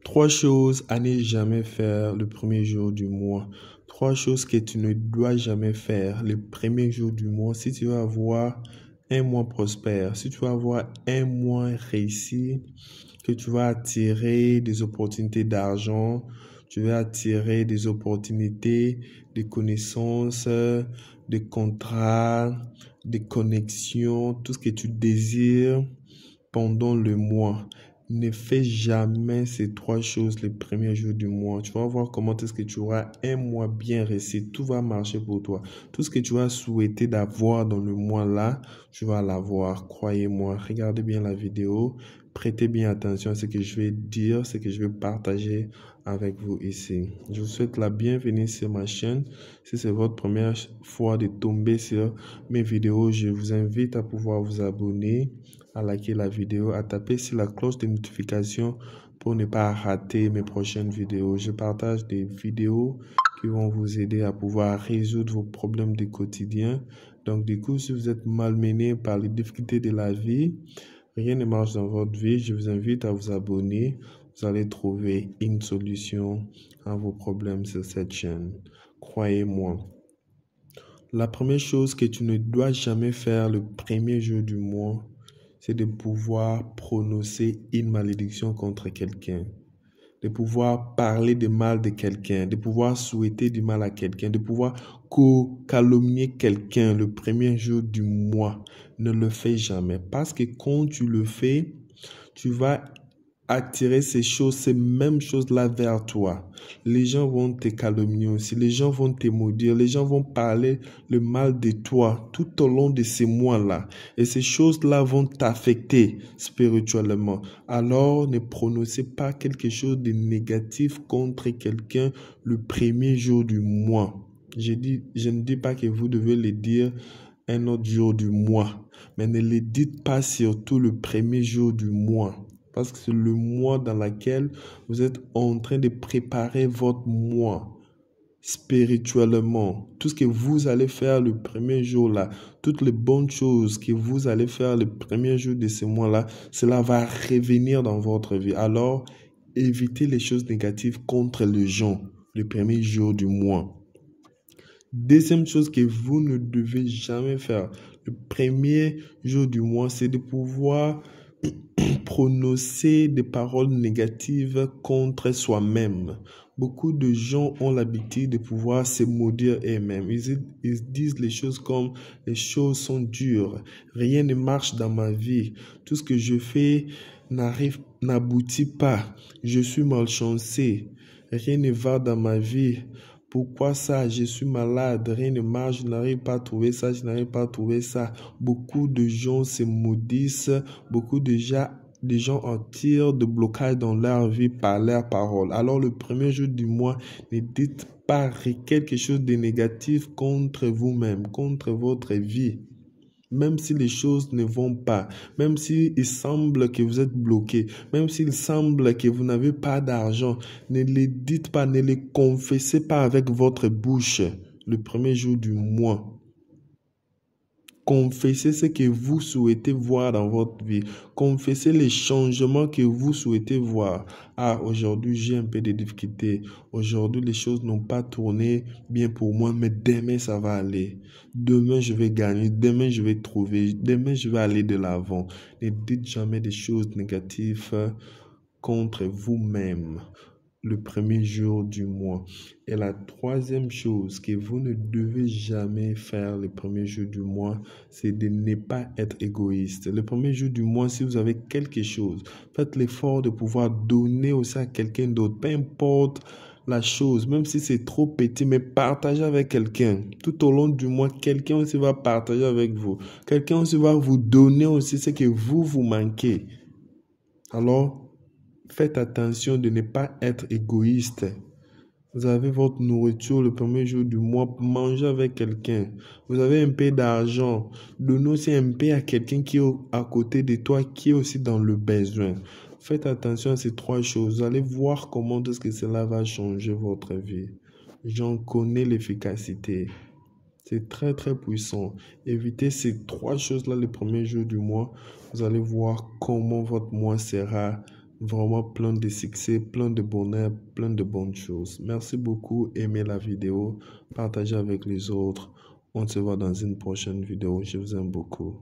Trois choses à ne jamais faire le premier jour du mois. Trois choses que tu ne dois jamais faire le premier jour du mois si tu veux avoir un mois prospère, si tu veux avoir un mois réussi, que tu vas attirer des opportunités d'argent, tu vas attirer des opportunités, des connaissances, des contrats, des connexions, tout ce que tu désires pendant le mois. Ne fais jamais ces trois choses les premiers jours du mois. Tu vas voir comment est-ce que tu auras un mois bien réussi. Tout va marcher pour toi. Tout ce que tu as souhaité d'avoir dans le mois là, tu vas l'avoir. Croyez-moi. Regardez bien la vidéo. Prêtez bien attention à ce que je vais dire, ce que je vais partager avec vous ici. Je vous souhaite la bienvenue sur ma chaîne. Si c'est votre première fois de tomber sur mes vidéos, je vous invite à pouvoir vous abonner, à liker la vidéo, à taper sur la cloche de notification pour ne pas rater mes prochaines vidéos. Je partage des vidéos qui vont vous aider à pouvoir résoudre vos problèmes du quotidien. Donc du coup, si vous êtes malmené par les difficultés de la vie, rien ne marche dans votre vie, je vous invite à vous abonner. Vous allez trouver une solution à vos problèmes sur cette chaîne. Croyez-moi. La première chose que tu ne dois jamais faire le premier jour du mois, c'est de pouvoir prononcer une malédiction contre quelqu'un, de pouvoir parler de mal de quelqu'un, de pouvoir souhaiter du mal à quelqu'un, de pouvoir calomnier quelqu'un le premier jour du mois. Ne le fais jamais, parce que quand tu le fais, tu vas attirer ces mêmes choses-là vers toi. Les gens vont te calomnier aussi, les gens vont te maudire, les gens vont parler le mal de toi tout au long de ces mois-là. Et ces choses-là vont t'affecter spirituellement. Alors, ne prononcez pas quelque chose de négatif contre quelqu'un le premier jour du mois. Je ne dis pas que vous devez le dire un autre jour du mois, mais ne le dites pas surtout le premier jour du mois. Parce que c'est le mois dans lequel vous êtes en train de préparer votre mois spirituellement. Tout ce que vous allez faire le premier jour là, toutes les bonnes choses que vous allez faire le premier jour de ce mois là, cela va revenir dans votre vie. Alors, évitez les choses négatives contre les gens le premier jour du mois. Deuxième chose que vous ne devez jamais faire le premier jour du mois, c'est de pouvoir prononcer des paroles négatives contre soi-même. Beaucoup de gens ont l'habitude de pouvoir se maudire eux-mêmes. Ils disent les choses comme « les choses sont dures, rien ne marche dans ma vie, tout ce que je fais n'aboutit pas, je suis malchancé, rien ne va dans ma vie. » Pourquoi ça? Je suis malade, rien ne marche, je n'arrive pas à trouver ça, je n'arrive pas à trouver ça. Beaucoup de gens se maudissent, beaucoup de gens en tirent de blocage dans leur vie par leurs paroles. Alors le premier jour du mois, ne dites pas quelque chose de négatif contre vous-même, contre votre vie. Même si les choses ne vont pas, même s'il semble que vous êtes bloqué, même s'il semble que vous n'avez pas d'argent, ne les dites pas, ne les confessez pas avec votre bouche le premier jour du mois. Confessez ce que vous souhaitez voir dans votre vie. Confessez les changements que vous souhaitez voir. Ah, aujourd'hui, j'ai un peu de difficultés. Aujourd'hui, les choses n'ont pas tourné bien pour moi, mais demain, ça va aller. Demain, je vais gagner. Demain, je vais trouver. Demain, je vais aller de l'avant. Ne dites jamais des choses négatives contre vous-même le premier jour du mois. Et la troisième chose que vous ne devez jamais faire le premier jour du mois, c'est de ne pas être égoïste. Le premier jour du mois, si vous avez quelque chose, faites l'effort de pouvoir donner aussi à quelqu'un d'autre. Peu importe la chose, même si c'est trop petit, mais partagez avec quelqu'un. Tout au long du mois, quelqu'un aussi va partager avec vous. Quelqu'un aussi va vous donner aussi ce que vous manquez. Alors, faites attention de ne pas être égoïste. Vous avez votre nourriture le premier jour du mois, mangez avec quelqu'un. Vous avez un peu d'argent, donnez aussi un peu à quelqu'un qui est à côté de toi, qui est aussi dans le besoin. Faites attention à ces trois choses. Vous allez voir comment est-ce que cela va changer votre vie. J'en connais l'efficacité. C'est très très puissant. Évitez ces trois choses-là le premier jour du mois. Vous allez voir comment votre mois sera vraiment plein de succès, plein de bonheur, plein de bonnes choses. Merci beaucoup. Aimez la vidéo, partagez avec les autres. On se voit dans une prochaine vidéo. Je vous aime beaucoup.